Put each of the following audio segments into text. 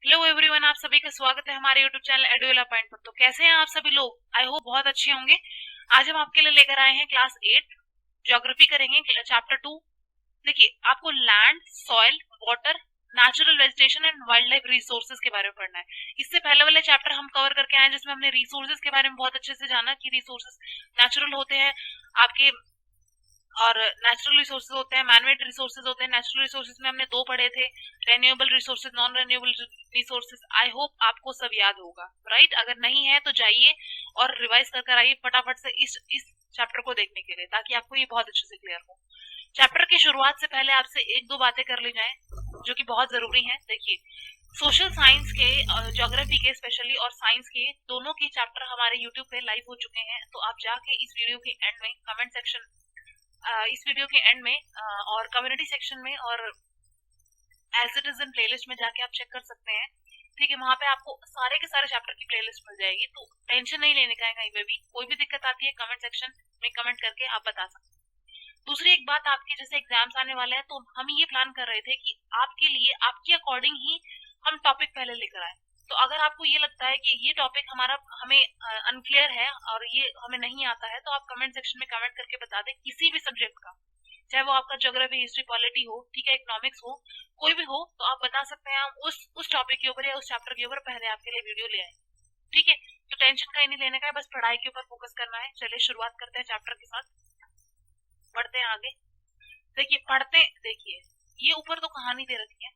Hello everyone, आप सभी का स्वागत है हमारे यूट्यूब चैनल एडुएला पॉइंट पर। तो कैसे हैं आप सभी लोग? आई होप बहुत अच्छे होंगे। आज हम आपके लिए लेकर आए हैं क्लास 8 ज्योग्राफी करेंगे, चैप्टर 2। देखिए, आपको land, soil, water, natural vegetation and wild life resources के बारे में पढ़ना है। इससे पहले वाले चैप्टर हम कवर करके आए जिसमें हमने रिसोर्सेज के बारे में बहुत अच्छे से जाना कि रिसोर्सेज नेचुरल होते हैं आपके, और नेचुरल रिसोर्सेज होते हैं, मैनमेड रिसोर्सेज होते हैं। नेचुरल रिसोर्सेज में हमने दो पढ़े थे, renewable resources, non renewable resources. I hope आपको सब याद होगा, राइट? अगर नहीं है तो जाइए और रिवाइज कर आइए फटाफट से इस चैप्टर को देखने के लिए, ताकि आपको ये बहुत अच्छे से क्लियर हो। चैप्टर की शुरुआत से पहले आपसे एक दो बातें कर ली जाए जो कि बहुत जरूरी है। देखिए, सोशल साइंस के, ज्योग्राफी के स्पेशली, और साइंस के दोनों के चैप्टर हमारे यूट्यूब पे लाइव हो चुके हैं। तो आप जाके इस वीडियो के एंड में कमेंट सेक्शन, इस वीडियो के एंड में और कम्युनिटी सेक्शन में और as it is in playlist में जाके आप चेक कर सकते हैं। ठीक है, वहां पे आपको सारे के सारे चैप्टर की प्लेलिस्ट मिल जाएगी। तो टेंशन नहीं लेने का है, कहीं पे भी कोई भी दिक्कत आती है कमेंट सेक्शन में कमेंट करके आप बता सकते हैं। दूसरी एक बात, आपके जैसे एग्जाम्स आने वाले हैं, तो हम ये प्लान कर रहे थे कि आपके लिए, आपके अकॉर्डिंग ही हम टॉपिक पहले लेकर आए। तो अगर आपको ये लगता है कि ये टॉपिक हमारा हमें अनक्लियर है और ये हमें नहीं आता है, तो आप कमेंट सेक्शन में कमेंट करके बता दें किसी भी सब्जेक्ट का, चाहे वो आपका ज्योग्राफी, हिस्ट्री, पॉलिटी हो, ठीक है, इकोनॉमिक्स हो, कोई भी हो, तो आप बता सकते हैं। हम उस टॉपिक के ऊपर या उस चैप्टर के ऊपर पहले आपके लिए वीडियो ले आए। ठीक है, तो टेंशन का ही नहीं लेने का है, बस पढ़ाई के ऊपर फोकस करना है। चलिए शुरुआत करते हैं चैप्टर के साथ, पढ़ते हैं आगे। देखिए, देखिए ये ऊपर तो कहानी दे रखी है।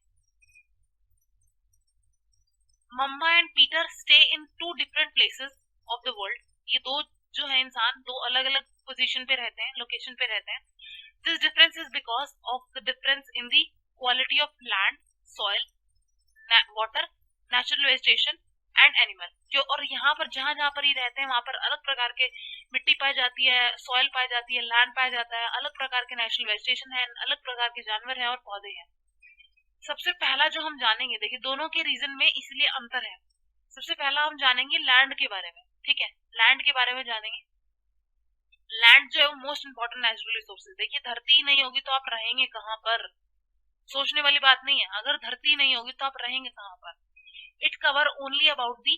Mamma and Peter stay in two different places of the world. ये दो जो है इंसान, दो अलग अलग पोजीशन पे रहते हैं, लोकेशन पे रहते हैं। This difference is because of the difference in the quality of land, soil, water, natural vegetation and animal. जो और यहाँ पर जहां जहां पर ये रहते हैं वहां पर अलग प्रकार के मिट्टी पाई जाती है, सॉइल पाई जाती है, लैंड पाया जाता है, अलग प्रकार के नेचुरल वेजिटेशन है, अलग प्रकार के जानवर हैं और पौधे हैं। सबसे पहला जो हम जानेंगे, देखिए दोनों के रीजन में इसलिए अंतर है। सबसे पहला हम जानेंगे लैंड के बारे में। ठीक है, लैंड के बारे में जानेंगे। लैंड जो है वो मोस्ट इंपॉर्टेंट नेचुरल रिसोर्सेज। देखिए, धरती ही नहीं होगी तो आप रहेंगे कहाँ पर? सोचने वाली बात नहीं है। अगर धरती नहीं होगी तो आप रहेंगे कहाँ पर? It cover only about the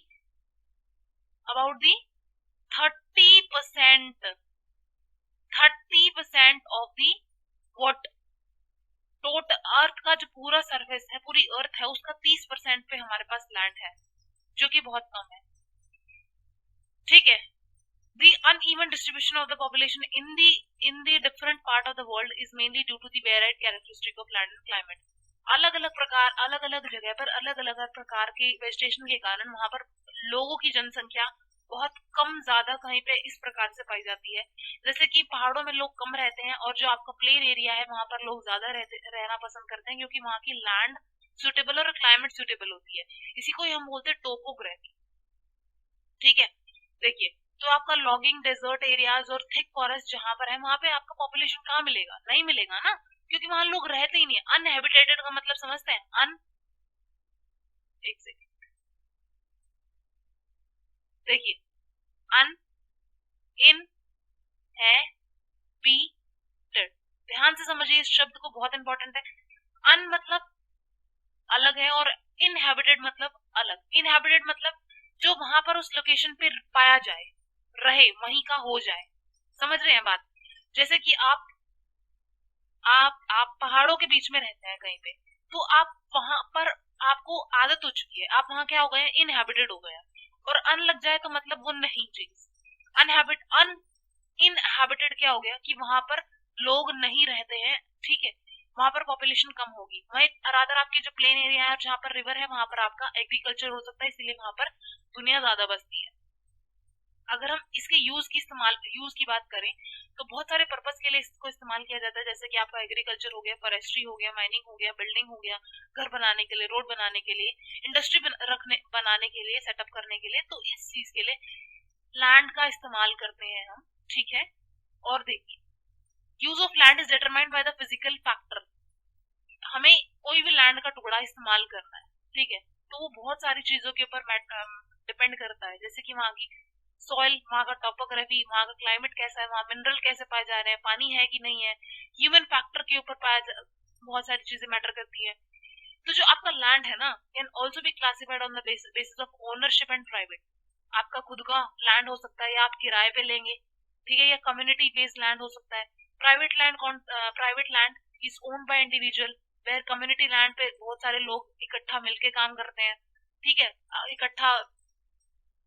30% 30% of the what total earth का जो पूरा सरफेस है, पूरी अर्थ है, उसका 30% पे हमारे पास लैंड है, जो कि बहुत कम है। ठीक है, the uneven distribution of the population in the different part of the world is mainly due to the varied characteristic of land and climate। अलग अलग जगह पर अलग अलग प्रकार के वेजिटेशन के कारण वहां पर लोगों की जनसंख्या बहुत कम ज्यादा कहीं पे इस प्रकार से पाई जाती है। जैसे कि पहाड़ों में लोग कम रहते हैं और जो आपका प्लेन एरिया है वहां पर लोग ज्यादा रहना पसंद करते हैं, क्योंकि वहां की लैंड सुटेबल और क्लाइमेट सुटेबल होती है। इसी को ही हम बोलते हैं टोपोग्राफी। ठीक है, देखिए, तो आपका लॉगिंग डेजर्ट एरियाज और थिक फॉरेस्ट जहां पर है, वहां पे आपका पॉपुलेशन कहाँ मिलेगा? नहीं मिलेगा ना, क्योंकि वहां लोग रहते ही नहीं। अनहेबिटेटेड का मतलब समझते हैं? एक सेकेंड, देखिए, अन इन है बी टेड। ध्यान से समझिए इस शब्द को, बहुत इंपॉर्टेंट है। अन मतलब अलग है और इनहेबिटेड मतलब अलग। इनहेबिटेड मतलब जो वहां पर उस लोकेशन पे पाया जाए, रहे, वहीं का हो जाए। समझ रहे हैं बात? जैसे कि आप पहाड़ों के बीच में रहते हैं कहीं पे, तो आप वहां पर, आपको आदत हो चुकी है, आप वहां क्या हो गए? इनहेबिटेड हो गया। और अन लग जाए तो मतलब वो नहीं चीज। अन इनहेबिटेड क्या हो गया? कि वहां पर लोग नहीं रहते हैं। ठीक है, वहां पर पॉपुलेशन कम होगी। वहीं रादर आपकी जो प्लेन एरिया है जहाँ पर रिवर है, वहां पर आपका एग्रीकल्चर हो सकता है, इसीलिए वहां पर दुनिया ज्यादा बसती है। अगर हम इसके यूज की बात करें, तो बहुत सारे पर्पस के लिए इसको इस्तेमाल किया जाता है। जैसे कि आपका एग्रीकल्चर हो गया, फॉरेस्ट्री हो गया, माइनिंग हो गया, बिल्डिंग हो गया, घर बनाने के लिए, रोड बनाने के लिए, इंडस्ट्री बनाने के लिए, सेटअप करने के लिए। तो इस चीज के लिए लैंड का इस्तेमाल करते हैं हम। ठीक है, और देखिए, use of land is determined by the physical factor. हमें कोई भी लैंड का टुकड़ा इस्तेमाल करना है, ठीक है, तो वो बहुत सारी चीजों के ऊपर डिपेंड करता है। जैसे कि वहाँ की सॉइल, वहाँ का टोपोग्राफी, वहाँ का क्लाइमेट कैसा है, वहाँ मिनरल कैसे पाए जा रहे हैं, पानी है कि नहीं है, ह्यूमन फैक्टर के ऊपर बहुत सारी चीजें मैटर करती है। तो जो आपका लैंड है ना can also be classified on the basis of ownership and private. आपका खुद का लैंड हो सकता है या आप किराए पे लेंगे, ठीक है, या कम्युनिटी बेस्ड लैंड हो सकता है। Private land is owned by individual, where community land पे बहुत सारे लोग इकट्ठा मिलके काम करते हैं, ठीक है, इकट्ठा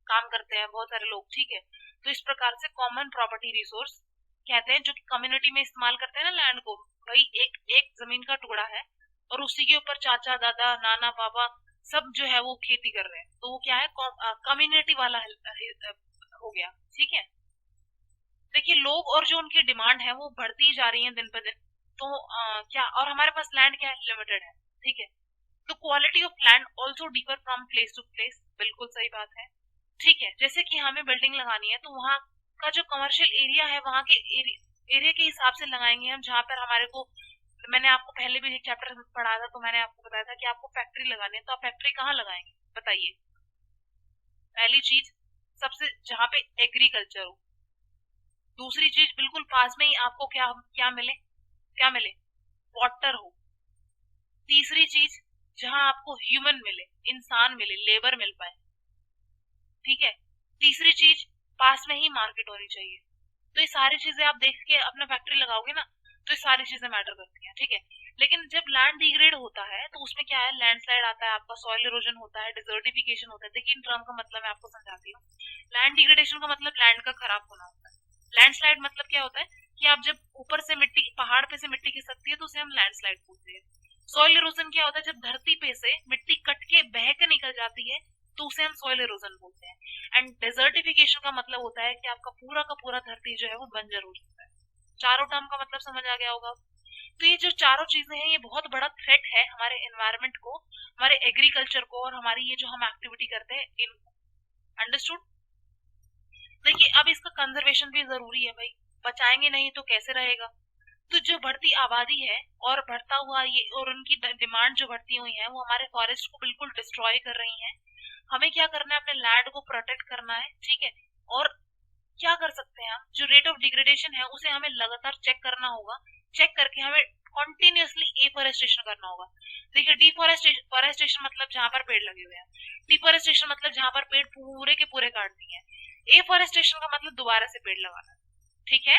काम करते हैं बहुत सारे लोग, ठीक है। तो इस प्रकार से कॉमन प्रॉपर्टी रिसोर्स कहते हैं जो कि कम्युनिटी में इस्तेमाल करते हैं ना लैंड को। भाई एक एक जमीन का टुकड़ा है और उसी के ऊपर चाचा दादा नाना बाबा सब जो है वो खेती कर रहे हैं, तो वो क्या है, कम्युनिटी वाला हो गया, ठीक है। देखिए लोग और जो उनकी डिमांड है वो बढ़ती जा रही है दिन पे दिन। तो क्या, और हमारे पास लैंड क्या है, लिमिटेड है, ठीक है। तो quality of land also differ from place to place, बिल्कुल सही बात है, ठीक है। जैसे कि हमें बिल्डिंग लगानी है तो वहाँ का जो कमर्शियल एरिया है वहाँ के एरिया के हिसाब से लगाएंगे हम, जहाँ पर हमारे को, मैंने आपको पहले भी एक चैप्टर में पढ़ाया था तो मैंने आपको बताया था कि आपको फैक्ट्री लगानी है तो आप फैक्ट्री कहाँ लगाएंगे बताइए। पहली चीज, सबसे जहाँ पे एग्रीकल्चर हो। दूसरी चीज, बिल्कुल पास में ही आपको क्या क्या मिले, वाटर हो। तीसरी चीज, जहां आपको ह्यूमन मिले, इंसान मिले, लेबर मिल पाए, ठीक है। तीसरी चीज, पास में ही मार्केट होनी चाहिए। तो ये सारी चीजें आप देख के अपना फैक्ट्री लगाओगे ना, तो ये सारी चीजें मैटर करती हैं, ठीक है। लेकिन जब लैंड डिग्रेड होता है तो उसमें क्या है, लैंडस्लाइड आता है, आपका सॉइल इरोजन होता है, डिजर्टिफिकेशन होता है। देखिए इन टर्म का मतलब मैं आपको समझाती हूँ। लैंड डिग्रेडेशन का मतलब लैंड का खराब होना होता है। लैंडस्लाइड मतलब क्या होता है कि आप जब ऊपर से मिट्टी, पहाड़ पे से मिट्टी खिसकती है तो उसे हम लैंडस्लाइड बोलते हैं। सॉइल इरोजन क्या होता है, जब धरती पे से मिट्टी कट के बह के निकल जाती है तो उसे हम सॉइल इरोजन बोलते हैं। एंड डेजर्टिफिकेशन का मतलब होता है कि आपका पूरा का पूरा धरती जो है वो बंजर हो जाता है। चारों टर्म का मतलब समझ आ गया होगा। तो ये जो चारों चीजें हैं ये बहुत बड़ा थ्रेट है हमारे एनवायरनमेंट को, हमारे एग्रीकल्चर को, और हमारी ये जो हम एक्टिविटी करते हैं इन, अंडरस्टूड। देखिए अब इसका कंजर्वेशन भी जरूरी है भाई, बचाएंगे नहीं तो कैसे रहेगा। तो जो बढ़ती आबादी है और बढ़ता हुआ ये और उनकी डिमांड जो बढ़ती हुई है वो हमारे फॉरेस्ट को बिल्कुल डिस्ट्रॉय कर रही है। हमें क्या करना है, अपने लैंड को प्रोटेक्ट करना है, ठीक है। और क्या कर सकते हैं हम, जो रेट ऑफ डिग्रेडेशन है उसे हमें लगातार चेक करना होगा। चेक करके हमें कॉन्टिन्यूसली एफोरेस्टेशन करना होगा। देखिए डिफोरेस्टेशन मतलब जहां पर पेड़ लगे हुए हैं, डिफोरेस्टेशन मतलब जहां पर पेड़ पूरे के पूरे काट दिए हैं, एफोरेस्टेशन का मतलब दोबारा से पेड़ लगाना, ठीक है।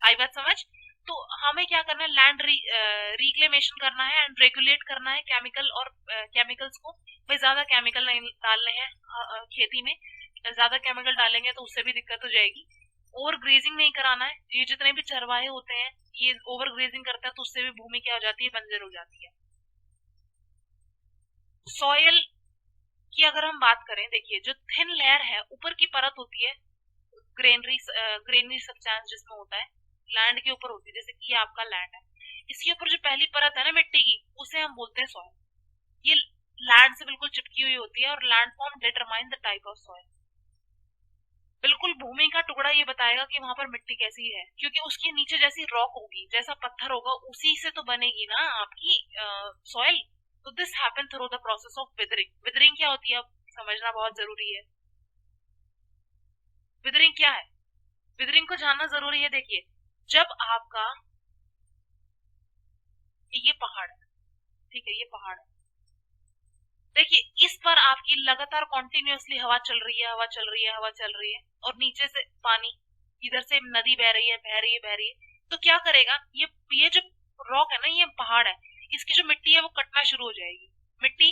आई बात समझ। तो हमें क्या करना है, लैंड रिक्लेमेशन करना है एंड रेगुलेट करना है केमिकल और केमिकल्स को। भाई ज्यादा केमिकल नहीं डालने हैं खेती में, ज्यादा केमिकल डालेंगे तो उससे भी दिक्कत हो जाएगी। ओवर ग्रेजिंग नहीं कराना है, ये जितने भी चरवाहे होते हैं ये ओवर ग्रेजिंग करते हैं तो उससे भी भूमि क्या हो जाती है, बंजर हो जाती है। सॉयल की अगर हम बात करें, देखिए जो थिन लेयर है, ऊपर की परत होती है, ग्रेनरी सब्सटेंस जिसमें होता है, लैंड के ऊपर होती है, जैसे कि ये आपका लैंड है, इसके ऊपर जो पहली परत है ना मिट्टी की, उसे हम बोलते हैं सॉइल। ये लैंड से बिल्कुल चिपकी हुई होती है और land form determine the type of soil. बिल्कुल भूमि का टुकड़ा ये बताएगा कि वहां पर मिट्टी कैसी है, क्योंकि उसके नीचे जैसी रॉक होगी, जैसा पत्थर होगा, उसी से तो बनेगी ना आपकी सॉइल। तो this happen through the process of withering. Withering क्या होती है अब समझना बहुत जरूरी है। विदरिंग क्या है, विदरिंग को जानना जरूरी है। देखिए जब आपका ये पहाड़ है, ठीक है, ये पहाड़ है, देखिए इस पर आपकी लगातार कॉन्टिन्यूसली हवा चल रही है, हवा चल रही है, हवा चल रही है, और नीचे से पानी, इधर से नदी बह रही है, बह रही है, बह रही है। तो क्या करेगा, ये जो रॉक है ना, ये पहाड़ है, इसकी जो मिट्टी है वो कटना शुरू हो जाएगी। मिट्टी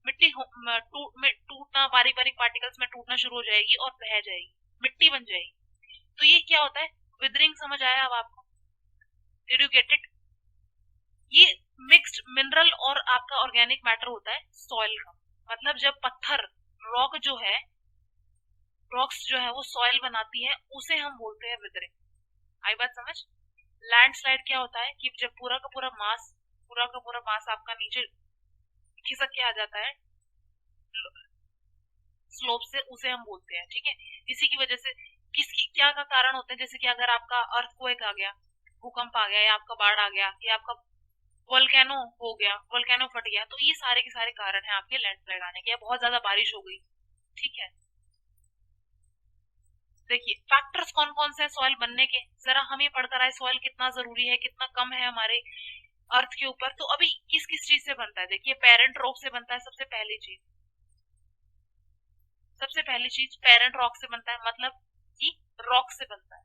मिट्टी टूटना, बारीक बारीक पार्टिकल्स में टूटना शुरू हो जाएगी और बह जाएगी, मिट्टी बन जाएगी। तो ये क्या होता है, विदरिंग। समझ आया अब आपको, डिड यू गेट इट। ये मिक्स्ड मिनरल और आपका ऑर्गेनिक मैटर होता है सॉइल का। मतलब जब पत्थर, रॉक जो है, रॉक्स जो है वो सॉइल बनाती है, उसे हम बोलते हैं विदरिंग। आई बात समझ। लैंडस्लाइड क्या होता है कि जब पूरा का पूरा मास आपका नीचे खिसक के आ जाता है स्लोप से, उसे हम बोलते हैं, ठीक है। इसी की वजह से किसकी क्या का कारण होता है, जैसे कि अगर आपका अर्थक्वेक आ गया, भूकंप आ गया, या आपका बाढ़ आ गया, या आपका वोल्केनो हो गया, वोल्केनो फट गया, तो ये सारे के सारे कारण है आपके लैंडस्लाइड आने के, या बहुत ज्यादा बारिश हो गई, ठीक है। देखिए फैक्टर्स कौन कौन से हैं सॉइल बनने के, जरा हम ये पढ़कर आए, सॉइल कितना जरूरी है, कितना कम है हमारे अर्थ के ऊपर। तो अभी किस किस चीज से बनता है, देखिए पेरेंट रॉक से बनता है सबसे पहली चीज, पेरेंट रॉक से बनता है, मतलब कि रॉक से बनता है।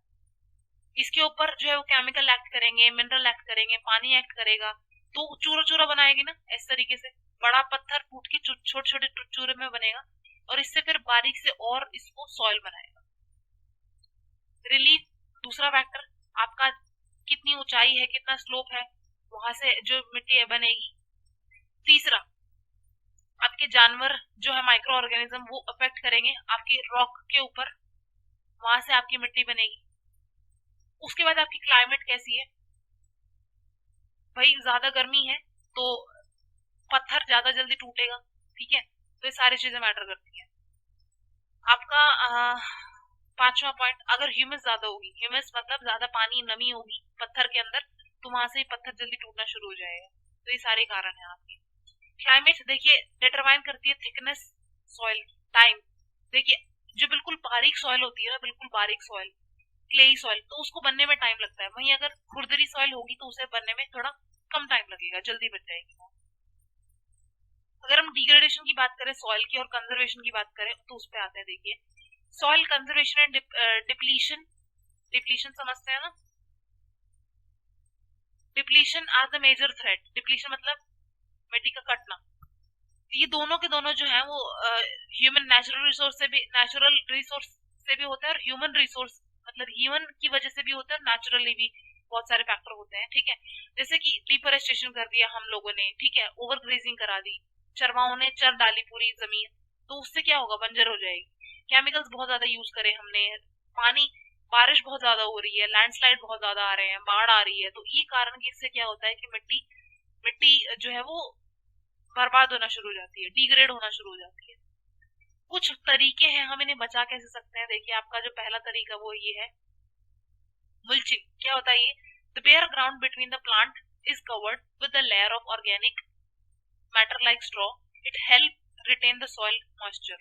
इसके ऊपर जो है वो केमिकल एक्ट करेंगे, मिनरल एक्ट करेंगे, पानी एक्ट करेगा, तो चूरा चूरा बनाएगी ना इस तरीके से। बड़ा पत्थर फूट के छोटे छोटे चूरे में बनेगा, और इससे फिर बारीक से और इसको सॉइल बनाएगा। रिलीफ दूसरा फैक्टर, आपका कितनी ऊंचाई है, कितना स्लोप है, वहां से जो मिट्टी है बनेगी। तीसरा, आपके जानवर जो है माइक्रो ऑर्गेनिज्म वो अफेक्ट करेंगे आपकी रॉक के ऊपर, वहां से आपकी मिट्टी बनेगी। उसके बाद आपकी क्लाइमेट कैसी है, भाई ज्यादा गर्मी है तो पत्थर ज्यादा जल्दी टूटेगा, ठीक है, तो ये सारी चीजें मैटर करती है। आपका पांचवा पॉइंट, अगर ह्यूमस ज्यादा होगी, ह्यूमस मतलब ज्यादा पानी नमी होगी पत्थर के अंदर, तो वहां से ही पत्थर जल्दी टूटना शुरू हो जाएगा। तो ये सारे कारण है आपके। क्लाइमेट देखिए डिटरमाइन करती है थिकनेस सॉइल की। टाइम देखिए, जो बिल्कुल बारीक सॉइल होती है ना, बिल्कुल बारीक सॉइल, क्लेई सॉइल, तो उसको बनने में टाइम लगता है। वहीं अगर खुरदरी सॉइल होगी तो उसे बनने में थोड़ा कम टाइम लगेगा, जल्दी बन जाएगी। अगर हम डिग्रेडेशन की बात करें सॉइल की और कंजर्वेशन की बात करें तो उस पर आते हैं। देखिए soil conservation and depletion, depletion समझते हैं ना, depletion are the major threat. Depletion मतलब मिट्टी का कटना। ये दोनों के दोनों जो है वो ह्यूमन नेचुरल रिसोर्स से भी होता है, और ह्यूमन रिसोर्स मतलब ह्यूमन की वजह से भी होता है, और नेचुरली भी बहुत सारे फैक्टर होते हैं, ठीक है। जैसे कि डिफोरेस्टेशन कर दिया हम लोगों ने, ठीक है, ओवर ग्रेजिंग करा दी, चरवाओं ने चर डाली पूरी जमीन, तो उससे क्या होगा, बंजर हो जाएगी। केमिकल्स बहुत ज्यादा यूज करे हमने, पानी, बारिश बहुत ज्यादा हो रही है, लैंडस्लाइड बहुत ज्यादा आ रहे हैं, बाढ़ आ रही है, तो ये कारण कि इससे क्या होता है कि मिट्टी मिट्टी जो है वो बर्बाद होना शुरू हो जाती है, डिग्रेड होना शुरू हो जाती है। कुछ तरीके हैं हम इन्हें बचा कैसे सकते हैं। देखिए आपका जो पहला तरीका वो ये है mulching। क्या होता है ये, the bare ground between the plant is covered with the layer of organic matter like straw, it help retain the soil moisture.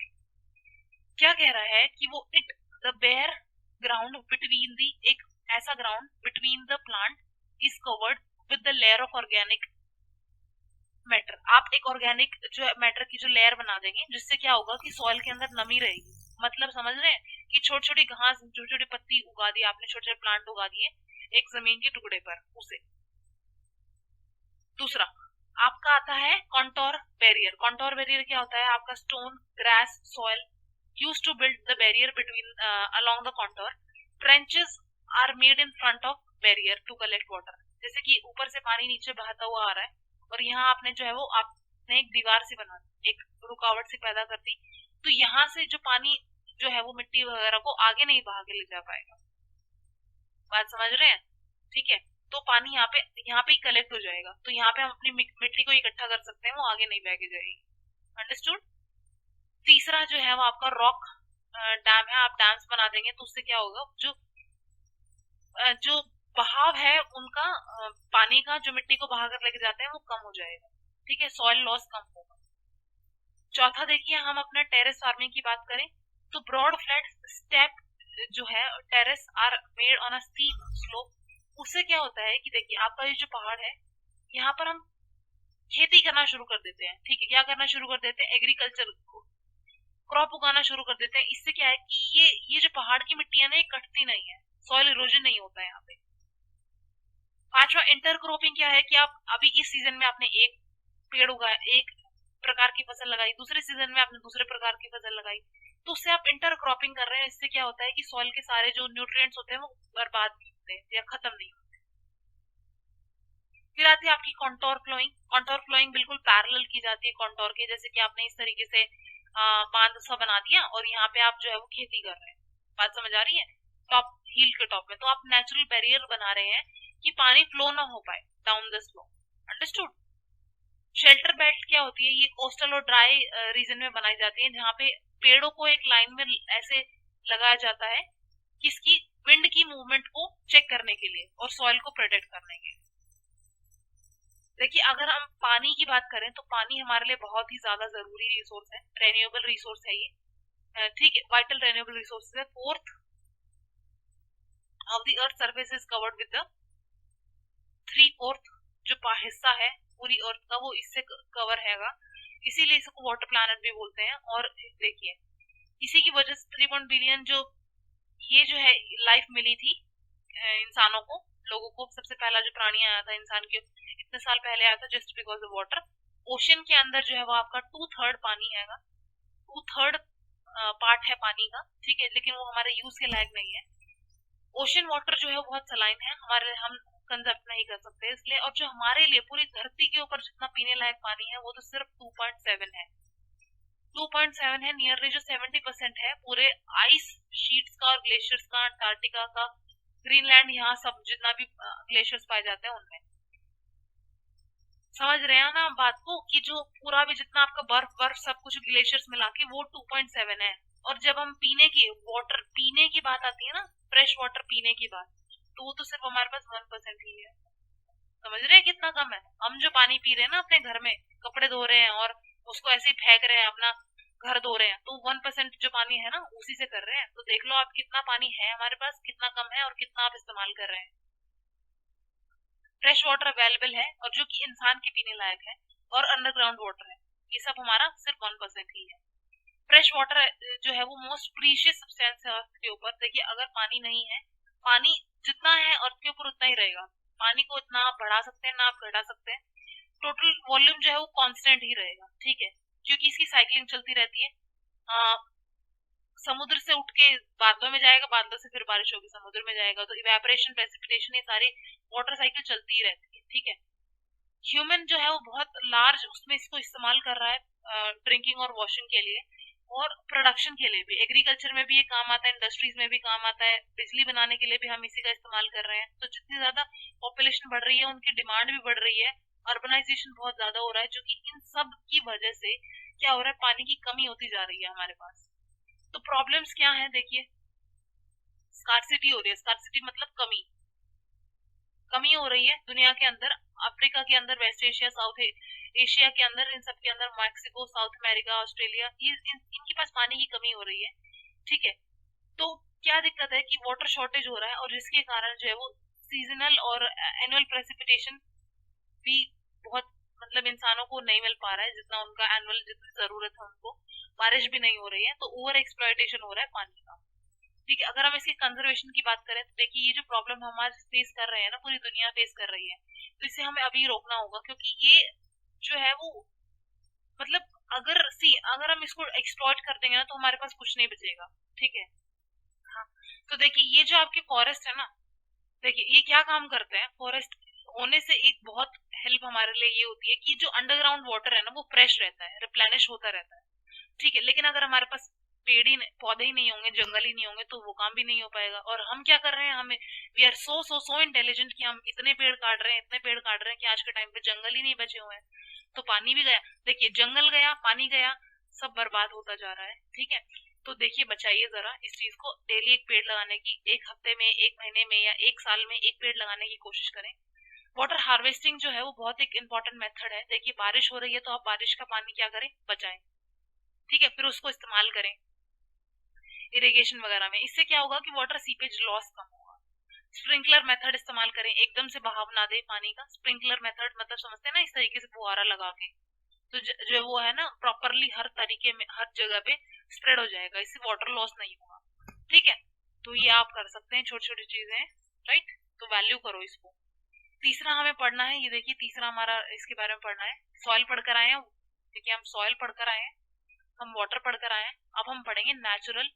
क्या कह रहा है कि वो it the bare ground between the, एक ऐसा ground between the plant is covered with the layer of organic matter. आप एक ऑर्गेनिक जो मैटर की जो लेयर बना देंगे, जिससे क्या होगा कि सॉइल के अंदर नमी रहेगी। मतलब समझ रहे हैं कि छोटी छोटी घास, छोटी छोटी पत्ती उगा दी आपने, छोटे छोटे प्लांट उगा दिए एक जमीन के टुकड़े पर, उसे। दूसरा आपका आता है कॉन्टोर बैरियर। कॉन्टोर बैरियर क्या होता है, आपका stone, grass, soil use to build the barrier between along the contour. Trenches are made in front of barrier to collect water. जैसे कि ऊपर से पानी नीचे बहता हुआ आ रहा है, और यहाँ आपने जो है वो आपने एक दीवार सी बना दी, एक रुकावट सी पैदा कर दी, तो यहाँ से जो पानी जो है वो मिट्टी वगैरह को आगे नहीं बहा के ले जा पाएगा। बात समझ रहे हैं, ठीक है। तो पानी यहाँ पे ही कलेक्ट हो जाएगा, तो यहाँ पे हम अपनी मिट्टी को इकट्ठा कर सकते हैं, वो आगे नहीं बह के जाएगी। अंडरस्टूड। तीसरा जो है वो आपका रॉक डैम है। आप डैम्स बना देंगे तो उससे क्या होगा, जो बहाव है उनका, पानी का जो मिट्टी को बहा कर लेके जाते हैं वो कम हो जाएगा, ठीक है, सॉइल लॉस कम होगा। चौथा देखिए, हम अपना टेरेस फार्मिंग की बात करें तो ब्रॉड फ्लैट स्टेप जो है terrace are made on a steep slope. उससे क्या होता है कि देखिए आपका ये जो पहाड़ है, यहाँ पर हम खेती करना शुरू कर देते हैं, ठीक है, क्या करना शुरू कर देते हैं, एग्रीकल्चर क्रॉप उगाना शुरू कर देते हैं। इससे क्या है कि ये जो पहाड़ की मिट्टी है ना, ये कटती नहीं है, सॉइल इरोजन नहीं होता है यहाँ पे। पांचवा इंटरक्रॉपिंग क्या है कि आप अभी इस सीजन में आपने एक पेड़ उगाया, एक प्रकार की फसल लगाई, दूसरे सीजन में आपने दूसरे प्रकार की फसल लगाई, तो उससे आप इंटरक्रॉपिंग कर रहे हैं। इससे क्या होता है कि सॉइल के सारे जो न्यूट्रिएंट्स होते हैं वो बर्बाद नहीं होते या खत्म नहीं होते। फिर आती है आपकी कॉन्टोर फ्लोइंग। कॉन्टोर फ्लोइंग बिल्कुल पैरेलल की जाती है कॉन्टोर के, जैसे कि आपने इस तरीके से बांध सा बना दिया और यहाँ पे आप जो है वो खेती कर रहे हैं। बात समझ आ रही है, टॉप हील के टॉप में तो आप नेचुरल बैरियर बना रहे हैं कि पानी फ्लो ना हो पाए down the slow. Understood. Shelter belt क्या होती है, ये कोस्टल और ड्राई रीजन में बनाई जाती है, जहाँ पे पेड़ों को एक लाइन में ऐसे लगाया जाता है किसकी, विंड की मूवमेंट को चेक करने के लिए और सॉइल को प्रोटेक्ट करने के लिए। देखिए अगर हम पानी की बात करें तो पानी हमारे लिए बहुत ही ज्यादा जरूरी रिसोर्स है, रेन्यूएबल रिसोर्स है ये, ठीक है, वाइटल रेन्यूएबल रिसोर्स है। Fourth of the earth surface is covered with the 3/4 जो हिस्सा है पूरी अर्थ का वो इससे कवर हैगा, इसीलिए इसको वाटर प्लैनेट भी बोलते हैं। और देखिए इसी की वजह से 3 बिलियन जो ये जो है लाइफ मिली थी इंसानों को, लोगों को। सबसे पहला जो प्राणी आया था इंसान के इतने साल पहले आया था just because of water. Ocean के अंदर जो है वो आपका 2/3 पानी है, 2/3 पार्ट है पानी का, ठीक है, लेकिन वो हमारे यूज के लायक नहीं है। ओशन वाटर जो है वो बहुत सलाइन है, हमारे हम कंजप्ट नहीं कर सकते इसलिए। और जो हमारे लिए पूरी धरती के ऊपर जितना पीने लायक पानी है वो तो सिर्फ 2.7 है। 2.7 है, नियरली जो 70% है पूरे आइस शीट्स का और ग्लेशियर्स का, अंटार्कटिका का, ग्रीनलैंड, यहाँ सब जितना भी ग्लेशियर्स पाए जाते हैं उनमें। समझ रहे हैं ना आप बात को, कि जो पूरा भी जितना आपका बर्फ बर्फ सब कुछ ग्लेशियर्स मिला के वो 2.7 है। और जब हम पीने की वाटर पीने की बात आती है ना, फ्रेश वाटर पीने की बात, तो वो तो सिर्फ हमारे पास 1% ही है। समझ रहे हैं कितना कम है। हम जो पानी पी रहे हैं ना अपने घर में, कपड़े धो रहे हैं और उसको ऐसे ही फेंक रहे हैं, अपना घर धो रहे हैं, तो 1% जो पानी है ना उसी से कर रहे हैं। तो देख लो आप कितना पानी है हमारे पास, कितना कम है और कितना आप इस्तेमाल कर रहे हैं। फ्रेश वाटर अवेलेबल है और जो कि इंसान के पीने लायक है, और अंडरग्राउंड वाटर है, ये सब हमारा सिर्फ 1% ही है। फ्रेश वाटर जो है वो मोस्ट प्रीशियस सब्सटेंस है अर्थ के ऊपर। देखिए अगर पानी नहीं है, पानी जितना है अर्थ के ऊपर उतना ही रहेगा, पानी को इतना आप बढ़ा सकते हैं ना आप घटा सकते हैं, टोटल वॉल्यूम जो है वो कांस्टेंट ही रहेगा, ठीक है, क्योंकि इसकी साइकिलिंग चलती रहती है। समुद्र से उठ के बादलों में जाएगा, बादलों से फिर बारिश होगी, समुद्र में जाएगा, तो इवेपोरेशन, प्रेसिपिटेशन, ये सारी वाटर साइकिल चलती ही रहती है, ठीक है। ह्यूमन जो है वो बहुत लार्ज उसमें इसको इस्तेमाल कर रहा है ड्रिंकिंग और वॉशिंग के लिए, और प्रोडक्शन के लिए भी, एग्रीकल्चर में भी ये काम आता है, इंडस्ट्रीज में भी काम आता है, बिजली बनाने के लिए भी हम इसी का इस्तेमाल कर रहे हैं। तो जितनी ज्यादा पॉपुलेशन बढ़ रही है उनकी डिमांड भी बढ़ रही है, अर्बनाइजेशन बहुत ज्यादा हो रहा है, जो कि इन सब की वजह से क्या हो रहा है, पानी की कमी होती जा रही है हमारे पास। तो प्रॉब्लम्स क्या है, देखिए स्कार्सिटी हो रही है, स्कार्सिटी मतलब कमी, कमी हो रही है दुनिया के अंदर, अफ्रीका के अंदर, वेस्ट एशिया, साउथ एशिया के अंदर, इन सब के अंदर, मैक्सिको, साउथ अमेरिका, ऑस्ट्रेलिया, इनके पास पानी की कमी हो रही है, ठीक है। तो क्या दिक्कत है कि वाटर शॉर्टेज हो रहा है, और जिसके कारण जो है वो सीजनल और एनुअल प्रेसिपिटेशन भी बहुत, मतलब इंसानों को नहीं मिल पा रहा है जितना उनका एनुअल जितनी जरूरत है उनको, बारिश भी नहीं हो रही है, तो ओवर एक्सप्लॉयटेशन हो रहा है पानी का, ठीक है। अगर हम इसकी कंजर्वेशन की बात करें तो देखिए ये जो प्रॉब्लम हम आज फेस कर रहे हैं ना, पूरी दुनिया फेस कर रही है, तो इसे हमें अभी रोकना होगा, क्योंकि ये जो है वो, मतलब अगर हम इसको एक्सप्लॉइट कर देंगे ना तो हमारे पास कुछ नहीं बचेगा, ठीक है। हाँ, तो देखिए ये जो आपके फॉरेस्ट है ना, देखिए ये क्या काम करते हैं, फॉरेस्ट होने से एक बहुत हेल्प हमारे लिए ये होती है कि जो अंडरग्राउंड वाटर है ना वो फ्रेश रहता है, रिप्लेनिश होता रहता है, ठीक है। लेकिन अगर हमारे पास पौधे ही नहीं होंगे, जंगल ही नहीं होंगे, तो वो काम भी नहीं हो पाएगा। और हम क्या कर रहे हैं, हमें we are so so so intelligent कि हम इतने पेड़ काट रहे हैं, इतने पेड़ काट रहे हैं कि आज के टाइम पे जंगल ही नहीं बचे हुए हैं, तो पानी भी गया। देखिए जंगल गया, पानी गया, सब बर्बाद होता जा रहा है, ठीक है। तो देखिए बचाइए जरा इस चीज को, डेली एक पेड़ लगाने की, एक हफ्ते में, एक महीने में, या एक साल में एक पेड़ लगाने की कोशिश करें। वाटर हार्वेस्टिंग जो है वो बहुत एक इंपॉर्टेंट मेथड है। देखिए बारिश हो रही है तो आप बारिश का पानी क्या करें, बचाएं, ठीक है, फिर उसको इस्तेमाल करें इरिगेशन वगैरह में। इससे क्या होगा कि वाटर सीपेज लॉस कम होगा। स्प्रिंकलर मेथड इस्तेमाल करें, एकदम से बहाव ना दे पानी का। स्प्रिंकलर मेथड मतलब समझते हैं ना, इस तरीके से फुहारा लगा के, तो जो वो है ना प्रॉपरली हर तरीके में हर जगह पे स्प्रेड हो जाएगा, इससे वाटर लॉस नहीं होगा, ठीक है। तो ये आप कर सकते हैं, छोटी छोटी चीजें, राइट। तो वैल्यू करो इसको। तीसरा हमें पढ़ना है, ये देखिए तीसरा हमारा इसके बारे में पढ़ना है, सॉइल पढ़कर आए हैं, देखिए हम सॉइल पढ़कर आए हैं, हम वाटर पढ़कर आए हैं, अब हम पढ़ेंगे नेचुरल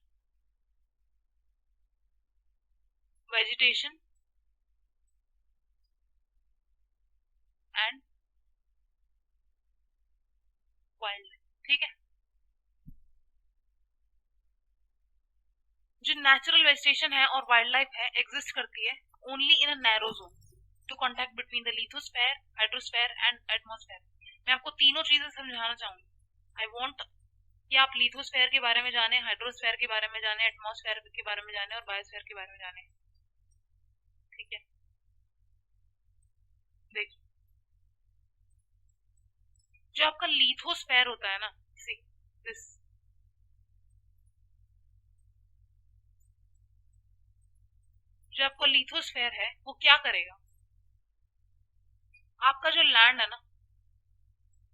वेजिटेशन एंड वाइल्ड, ठीक है। जो नेचुरल वेजिटेशन है और वाइल्ड लाइफ है एग्जिस्ट करती है only in a narrow zone to contact between the lithosphere, hydrosphere and atmosphere. मैं आपको तीनों चीजें समझाना चाहूंगी। आई वांट कि आप लिथोस्फेयर के बारे में जाने, हाइड्रोस्फेयर के बारे में जाने, एटमॉस्फेयर के बारे में जाने और बायोस्फेयर के बारे में जाने, ठीक है। देखिए जो आपका लिथोस्फेयर होता है ना, सी दिस, जो आपका लिथोस्फेयर है वो क्या करेगा, आपका जो लैंड है ना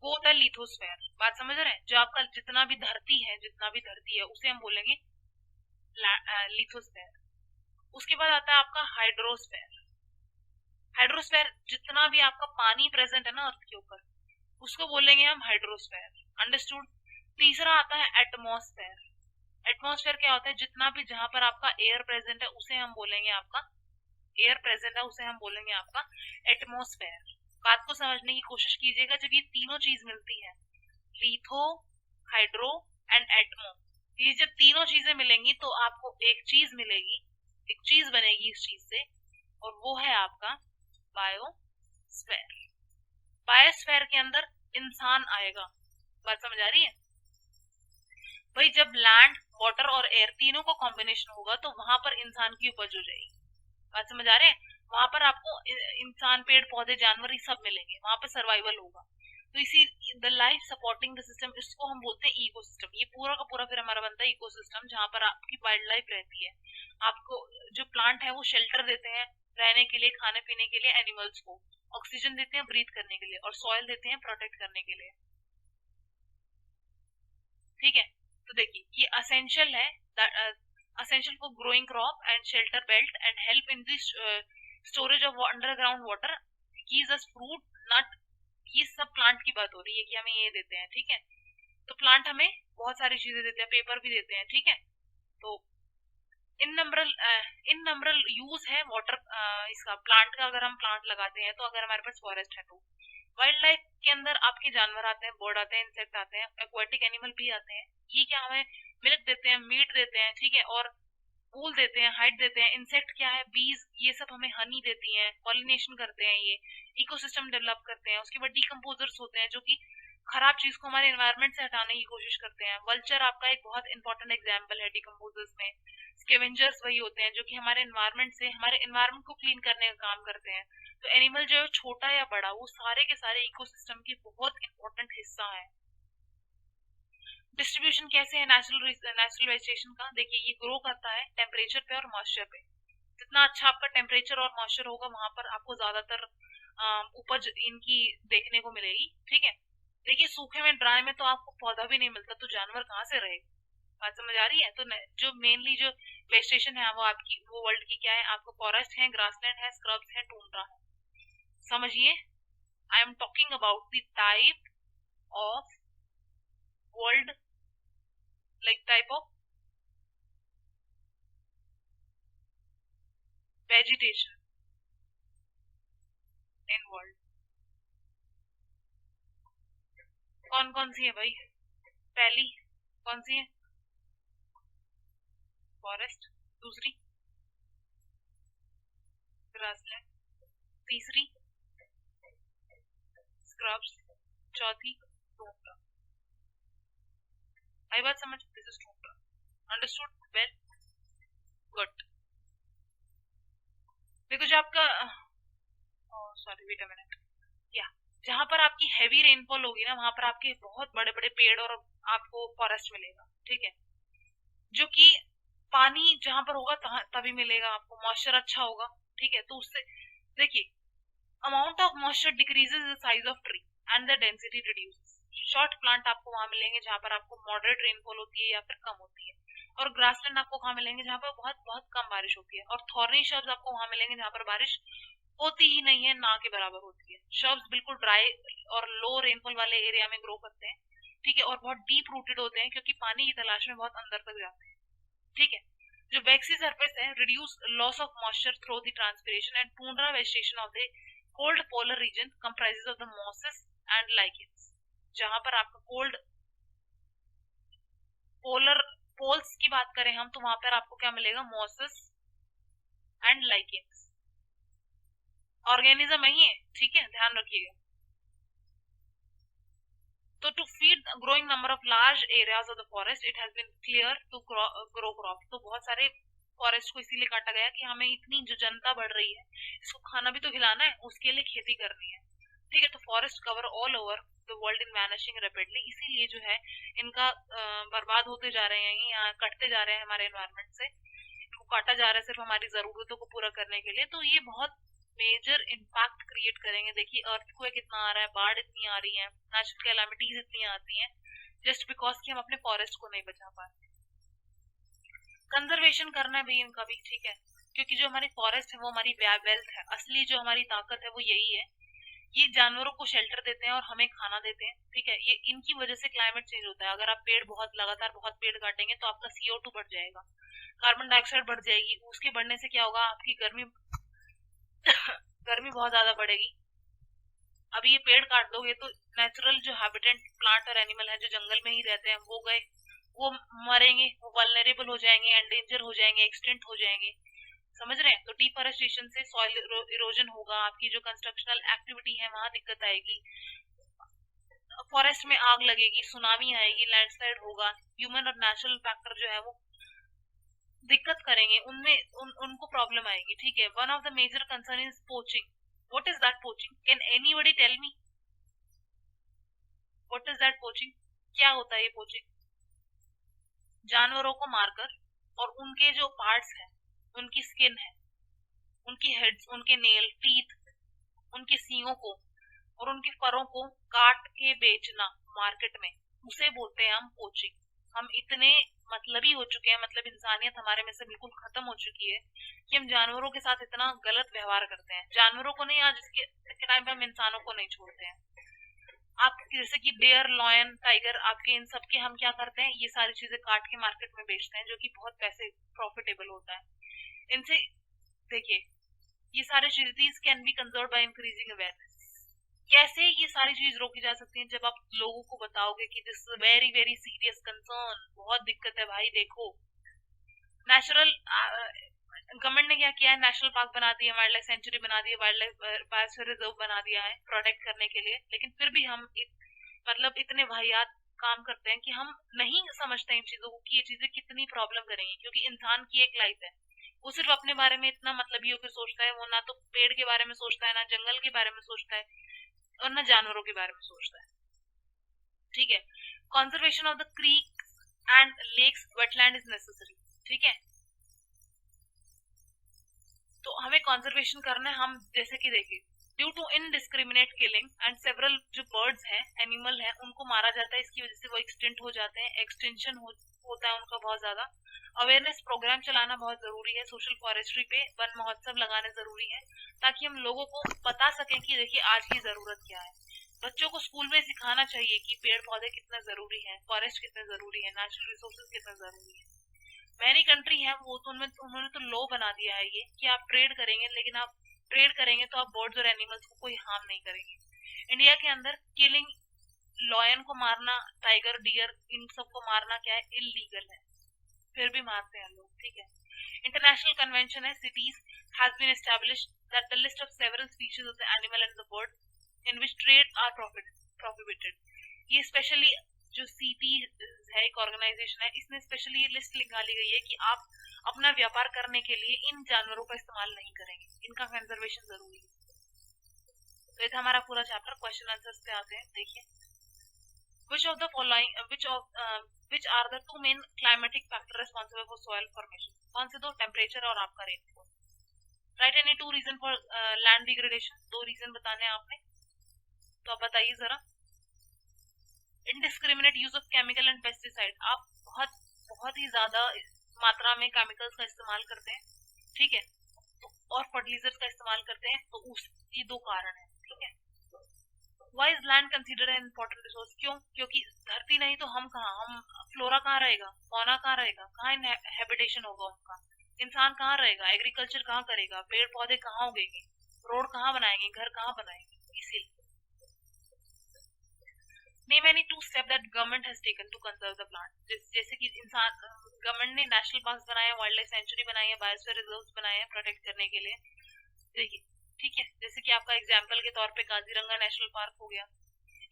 वो होता है लिथोस्फेयर। बात समझ रहे हैं? जो आपका जितना भी धरती है उसे हम बोलेंगे लिथोस्फेयर। उसके बाद आता है आपका हाइड्रोस्फेयर। हाइड्रोस्फेयर जितना भी आपका पानी प्रेजेंट है ना अर्थ के ऊपर उसको बोलेंगे हम हाइड्रोस्फेयर। अंडरस्टूड? तीसरा आता है एटमॉस्फेयर। एटमॉस्फेयर क्या होता है? जितना भी जहां पर आपका एयर प्रेजेंट है उसे हम बोलेंगे आपका एटमॉस्फेयर। बात को समझने की कोशिश कीजिएगा। जब ये तीनों चीज मिलती है, लिथो, हाइड्रो एंड एटमो, ये जब तीनों चीजें मिलेंगी तो आपको एक चीज मिलेगी, एक चीज बनेगी इस चीज से, और वो है आपका बायोस्फेयर। बायोस्फेयर के अंदर इंसान आएगा। बात समझ आ रही है? भाई जब लैंड, वाटर और एयर तीनों का कॉम्बिनेशन होगा तो वहां पर इंसान की उपज हो जाएगी। बात समझ आ रहे हैं? वहां पर आपको इंसान, पेड़ पौधे, जानवर, ये सब मिलेंगे, वहां पर सर्वाइवल होगा। तो इसी the life supporting the system, इसको हम बोलते हैं इकोसिस्टम। ये पूरा का पूरा फिर हमारा बनता है इकोसिस्टम, जहां पर आपकी वाइल्ड लाइफ रहती है। आपको जो प्लांट है वो शेल्टर देते हैं रहने के लिए, खाने पीने के लिए, एनिमल्स को ऑक्सीजन देते हैं ब्रीथ करने के लिए, और सॉइल देते हैं प्रोटेक्ट करने के लिए। ठीक है? तो देखिए ये असेंशियल है, essential for growing crop and shelter belt and help in the storage of underground water, gives us fruit, nut। ये सब प्लांट की बात हो रही है कि हमें ये देते हैं। ठीक है? तो प्लांट हमें बहुत सारी चीजें देते हैं, पेपर भी देते हैं। ठीक है? तो इन नंबरल यूज है वाटर, इसका प्लांट का। अगर हम प्लांट लगाते हैं तो, अगर हमारे पास फॉरेस्ट है तो वाइल्ड लाइफ के अंदर आपके जानवर आते हैं, बर्ड आते हैं, इंसेक्ट आते हैं, एक्वाटिक एनिमल भी आते हैं। ये क्या हमें मिल्क देते हैं, मीट देते हैं। ठीक है? और फूल देते हैं, हाइट देते हैं। इंसेक्ट क्या है? बीज, ये सब हमें हनी देती हैं, पॉलिनेशन करते हैं, ये इकोसिस्टम डेवलप करते हैं। उसके बाद डिकम्पोजर्स होते हैं जो कि खराब चीज को हमारे एनवायरनमेंट से हटाने की कोशिश करते हैं। वल्चर आपका एक बहुत इंपॉर्टेंट एग्जाम्पल है डिकम्पोजर्स में। स्केवेंजर्स वही होते हैं जो कि हमारे एनवायरनमेंट को क्लीन करने का काम करते हैं। तो एनिमल जो है छोटा या बड़ा, वो सारे के सारे इकोसिस्टम के बहुत इंपॉर्टेंट हिस्सा है। डिस्ट्रीब्यूशन कैसे है नेचुरल वेजिटेशन का? देखिए ये ग्रो करता है टेम्परेचर पे और मॉइस्चर पे। जितना अच्छा आपका टेम्परेचर और मॉइस्चर होगा वहां पर आपको ज्यादातर उपज इनकी देखने को मिलेगी। ठीक है? देखिए सूखे में, ड्राई में तो आपको पौधा भी नहीं मिलता, तो जानवर कहाँ से रहेगा? बात समझ आ रही है? तो जो मेनली जो वेजिटेशन है वो आपकी, वो वर्ल्ड की क्या है? आपको फॉरेस्ट है, ग्रासलैंड है, स्क्रब्स है, टूंड्रा है। समझिए, I am talking about the type of world, like type of vegetation in world। कौन कौन सी है भाई? पहली कौन सी है? फॉरेस्ट। दूसरी ग्रासलैंड। तीसरी स्क्रब्स। चौथी टूंड्रा। आई बात समझ? This is tundra. Understood? Well, good. देखो जो आपका, सॉरी वेट अ मिनट, या जहां पर आपकी हैवी रेनफॉल होगी ना वहां पर आपके बहुत बड़े बड़े पेड़ और आपको फॉरेस्ट मिलेगा। ठीक है? जो कि पानी जहां पर होगा तभी मिलेगा आपको, मॉइस्चर अच्छा होगा। ठीक है? तो उससे देखिए, amount of moisture decreases the size of tree and the density reduces. Short plant आपको वहां मिलेंगे जहां पर आपको मॉडरेट रेनफॉल होती है या फिर कम होती है, और ग्रासलैंड आपको वहां मिलेंगे जहां पर बहुत बहुत कम बारिश होती है, और थॉर्नी शब्द आपको वहां मिलेंगे जहां पर बारिश होती ही नहीं है, ना के बराबर होती है। शब्द बिल्कुल ड्राई और लो रेनफॉल वाले एरिया में ग्रो करते हैं। ठीक है? और बहुत डीप रूटेड होते हैं क्योंकि पानी की तलाश में बहुत अंदर तक जाते हैं। ठीक है? जो वैक्सी सरफेस है, reduce loss of moisture through the transpiration and tundra vegetation of the cold polar region comprises of the mosses and lichens. जहां पर आपका कोल्ड पोलर पोल्स की बात करें हम, तो वहां पर आपको क्या मिलेगा? Mosses and lichens. ऑर्गेनिज्म नहीं है। ठीक है? ध्यान रखिएगा। तो to feed growing number of large areas of the forest it has been clear to grow crop. तो बहुत सारे फॉरेस्ट को इसीलिए काटा गया कि हमें इतनी जो जनता बढ़ रही है इसको खाना भी तो खिलाना है, उसके लिए खेती करनी है। ठीक है? तो forest cover all over the world in vanishing rapidly. इसीलिए जो है इनका बर्बाद होते जा रहे हैं या कटते जा रहे हैं हमारे एनवायरमेंट से। इनको काटा जा रहा है सिर्फ हमारी जरूरतों को पूरा करने के लिए। तो ये बहुत मेजर इम्पैक्ट क्रिएट करेंगे। देखिए अर्थक्वेक कितना आ रहा है, बाढ़ इतनी आ रही है, नेचुरल कैलामिटीज इतनी आती हैं, जस्ट बिकॉज कि हम अपने फॉरेस्ट को नहीं बचा पाते। कंजर्वेशन करना है भाई इनका भी, ठीक है, क्योंकि जो हमारी फॉरेस्ट है वो हमारी वेल्थ है, असली जो हमारी ताकत है वो यही है। ये जानवरों को शेल्टर देते हैं और हमें खाना देते हैं, ठीक है। ये इनकी वजह से क्लाइमेट चेंज होता है। अगर आप पेड़ बहुत लगातार बहुत पेड़ काटेंगे तो आपका CO2 बढ़ जाएगा, कार्बन डाइऑक्साइड बढ़ जाएगी। उसके बढ़ने से क्या होगा, आपकी गर्मी गर्मी बहुत ज्यादा बढ़ेगी। अभी ये पेड़ काट दोगे तो नेचुरल जो हैबिटेट प्लांट और एनिमल है जो जंगल में ही रहते हैं वो गए, वो मरेंगे, वो वल्नरेबल हो जाएंगे, एंडेंजर हो जाएंगे, एक्सटेंट हो जाएंगे, समझ रहे हैं। तो डिफॉरेस्टेशन से सॉइल इरोजन होगा, आपकी जो कंस्ट्रक्शनल एक्टिविटी है वहां दिक्कत आएगी, फॉरेस्ट में आग लगेगी, सुनामी आएगी, लैंडस्लाइड होगा, ह्यूमन और नेचुरल फैक्टर जो है वो दिक्कत करेंगे, उनको प्रॉब्लम आएगी, ठीक है। One of the major concern is poaching. What is that poaching? Can anybody tell me what is that poaching? क्या होता है ये पोचिंग? जानवरों को मारकर और उनके जो पार्ट्स हैं, उनकी स्किन है, उनकी हेड्स, उनके नेल, टीथ, उनके सींगों को और उनके फरों को काट के बेचना मार्केट में, उसे बोलते हैं हम पोचिंग। हम इतने मतलबी हो चुके हैं, मतलब इंसानियत हमारे में से बिल्कुल खत्म हो चुकी है कि हम जानवरों के साथ इतना गलत व्यवहार करते हैं। जानवरों को नहीं, आज इसके टाइम पे हम इंसानों को नहीं छोड़ते हैं। आप जैसे कि बेयर, लॉयन, टाइगर, आपके इन सब के हम क्या करते हैं, ये सारी चीजें काट के मार्केट में बेचते हैं, जो कि बहुत पैसे प्रॉफिटेबल होता है इनसे। देखिए ये सारी चीजें can be conserve by increasing awareness. कैसे ये सारी चीज रोकी जा सकती है? जब आप लोगों को बताओगे कि this very very serious concern, बहुत दिक्कत है भाई। देखो नेचुरल गवर्नमेंट ने क्या किया है, नेशनल पार्क बना दिया, वाइल्ड लाइफ सेंचुरी बना दी, वाइल्ड लाइफ बायोस्फीयर रिजर्व बना दिया है प्रोटेक्ट करने के लिए, लेकिन फिर भी हम मतलब इतने वाहियात काम करते हैं कि हम नहीं समझते इन चीजों को कि ये चीजें कितनी प्रॉब्लम करेंगी। क्योंकि इंसान की एक लाइफ है, वो सिर्फ अपने बारे में इतना मतलब होकर सोचता है, वो ना तो पेड़ के बारे में सोचता है, ना जंगल के बारे में सोचता है, और ना जानवरों के बारे में सोचता है, ठीक है। Conservation of the creek and lakes wetland is necessary, ठीक है। तो हमें कंजर्वेशन करना है। हम जैसे कि देखिए due to indiscriminate killing and several जो बर्ड्स हैं, एनिमल हैं, उनको मारा जाता है, इसकी वजह से वो एक्सटेंट हो जाते हैं, एक्सटेंशन होता है उनका बहुत ज्यादा। अवेयरनेस प्रोग्राम चलाना बहुत जरूरी है, सोशल फॉरेस्ट्री पे वन महोत्सव लगाने जरूरी है, ताकि हम लोगों को बता सकें कि देखिए आज की जरूरत क्या है। बच्चों को स्कूल में सिखाना चाहिए कि पेड़ पौधे कितने जरूरी है, फॉरेस्ट कितने जरूरी है, नेचुरल रिसोर्सेज कितने जरूरी है। मैनी कंट्री है वो तो उन्होंने तो लॉ बना दिया है ये कि आप ट्रेड करेंगे, लेकिन आप ट्रेड करेंगे तो आप बर्ड्स और एनिमल्स को कोई हार्म नहीं करेंगे। इंडिया के अंदर किलिंग, लॉयन को मारना, टाइगर, डियर, इन सबको मारना क्या है, इलीगल है, फिर भी मारते हैं लोग, ठीक है। इंटरनेशनल कन्वेंशन है, CITES has been established that the list of several species of the animal and the bird in which trade are prohibited. ये स्पेशली जो सीटी है, एक ऑर्गेनाइजेशन है, इसने स्पेशली ये लिस्ट निकाली गई है कि आप अपना व्यापार करने के लिए इन जानवरों का इस्तेमाल नहीं करेंगे, इनका कंजर्वेशन जरूरी है। तो ये था हमारा पूरा चैप्टर। क्वेश्चन आंसर्स पे आते हैं। देखिए which of the following which are the two main climatic factor responsible for soil formation? कौन से दो? टेम्परेचर और आपका rainfall. Right any two reason for land degradation? दो रीजन बताने हैं आपने, तो आप बताइए जरा। Indiscriminate use of chemical and pesticide, आप बहुत ही ज्यादा मात्रा में केमिकल्स का इस्तेमाल करते हैं, ठीक है, तो और फर्टिलाइजर्स का इस्तेमाल करते हैं, तो ये दो कारण है, ठीक है। Why is land considered an important resource? क्यों? क्योंकि धरती नहीं तो हम कहाँ, हम फ्लोरा कहाँ रहेगा, फौना कहाँ रहेगा, कहाँ हैबिटेशन होगा उनका, इंसान कहाँ रहेगा, एग्रीकल्चर कहाँ करेगा, पेड़ पौधे कहाँ उगेंगे, रोड कहाँ बनाएंगे, घर कहाँ बनाएंगे। इसीलिए Name any two steps that government has taken to conserve the plant. जैसे कि इंसान गवर्नमेंट ने नेशनल पार्क बनाए, वाइल्ड लाइफ सेंचुरी बनाई है, बायोस्फीयर रिजर्व्स बनाए हैं प्रोटेक्ट करने के लिए। देखिए ठीक है, जैसे कि आपका एग्जांपल के तौर पे काजीरंगा नेशनल पार्क हो गया,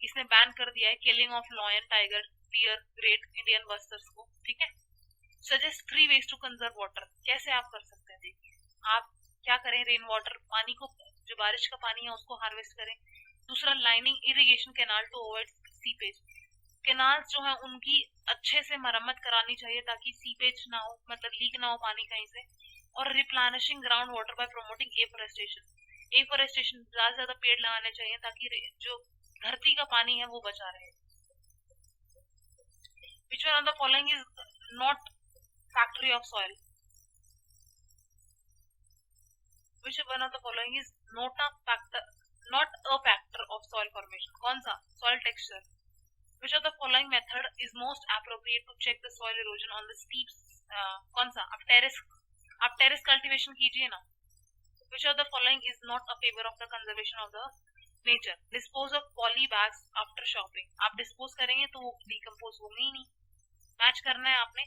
इसने बैन कर दिया है killing of lion, tiger, deer, great Indian bustards को, ठीक है। Suggest 3 ways to conserve water, कैसे आप कर सकते हैं? देखिए आप क्या करें, रेन वाटर, पानी को, जो बारिश का पानी है उसको हार्वेस्ट करें। दूसरा, lining irrigation canal to avoid seepage, canals जो है उनकी अच्छे से मरम्मत करानी चाहिए ताकि सीपेज ना हो, मतलब लीक ना हो पानी कहीं से। और replenishing ground water bye promoting afforestation, afforestation, ज्यादा से ज्यादा पेड़ लगाने चाहिए ताकि जो धरती का पानी है वो बचा रहे। Which one of the following is not factory of soil? Which one of the following is not a factor of soil formation? कौन सा? Soil texture. Which of the following method is most appropriate to check the soil erosion on the steep? कौन सा? आप terrace cultivation कीजिए ना। Which of the following is not a favor of the conservation of the nature? Dispose of poly bags after shopping. आप dispose करेंगे तो वो decompose होंगे ही नहीं। मैच करना है आपने।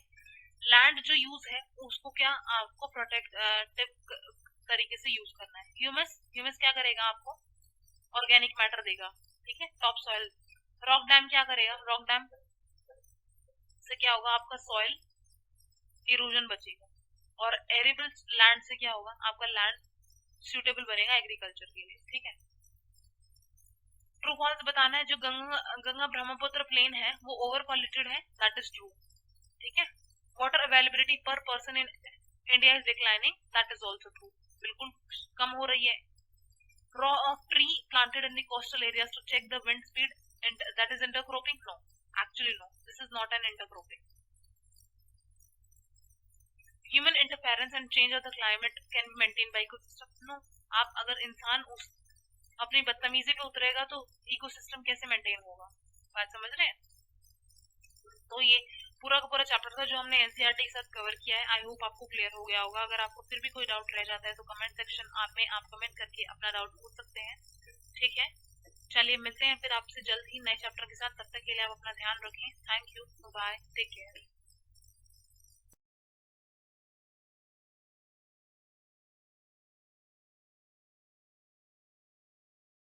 लैंड जो यूज है उसको क्या आपको प्रोटेक्टिव तरीके से यूज करना है। ह्यूमस क्या करेगा? आपको ऑर्गेनिक मैटर देगा, ठीक है। Top soil. रॉक डैम क्या करेगा? रॉक डैम से क्या होगा? आपका सॉइल इरोजन बचेगा। और एरेबल लैंड से क्या होगा? आपका लैंड सूटेबल बनेगा एग्रीकल्चर के लिए, ठीक है। ट्रू फॉल्स बताना है। जो गंगा ब्रह्मपुत्र प्लेन है वो ओवर पॉल्यूटेड है, दैट इज ट्रू, ठीक है। Water availability per person in India is declining, that is also true, बिल्कुल कम हो रही है। Row of tree planted in the coastal areas to check the wind speed, and that is intercropping? No, actually no, this is not an intercropping. Human interference and change of the climate can be maintain by ecosystem? No. आप अगर इंसान उस अपनी बदतमीजी पे उतरेगा तो ecosystem कैसे मेंटेन होगा? बात समझ रहे हैं? तो ये पूरा का पूरा चैप्टर था जो हमने एनसीईआरटी के साथ कवर किया है। आई होप आपको क्लियर हो गया होगा। अगर आपको फिर भी कोई डाउट रह जाता है तो कमेंट सेक्शन में आप कमेंट करके अपना डाउट पूछ सकते हैं, ठीक है। चलिए मिलते हैं फिर आपसे जल्द ही नए चैप्टर के साथ। तब तक के लिए आप अपना ध्यान रखें। Thank you, bye, take care.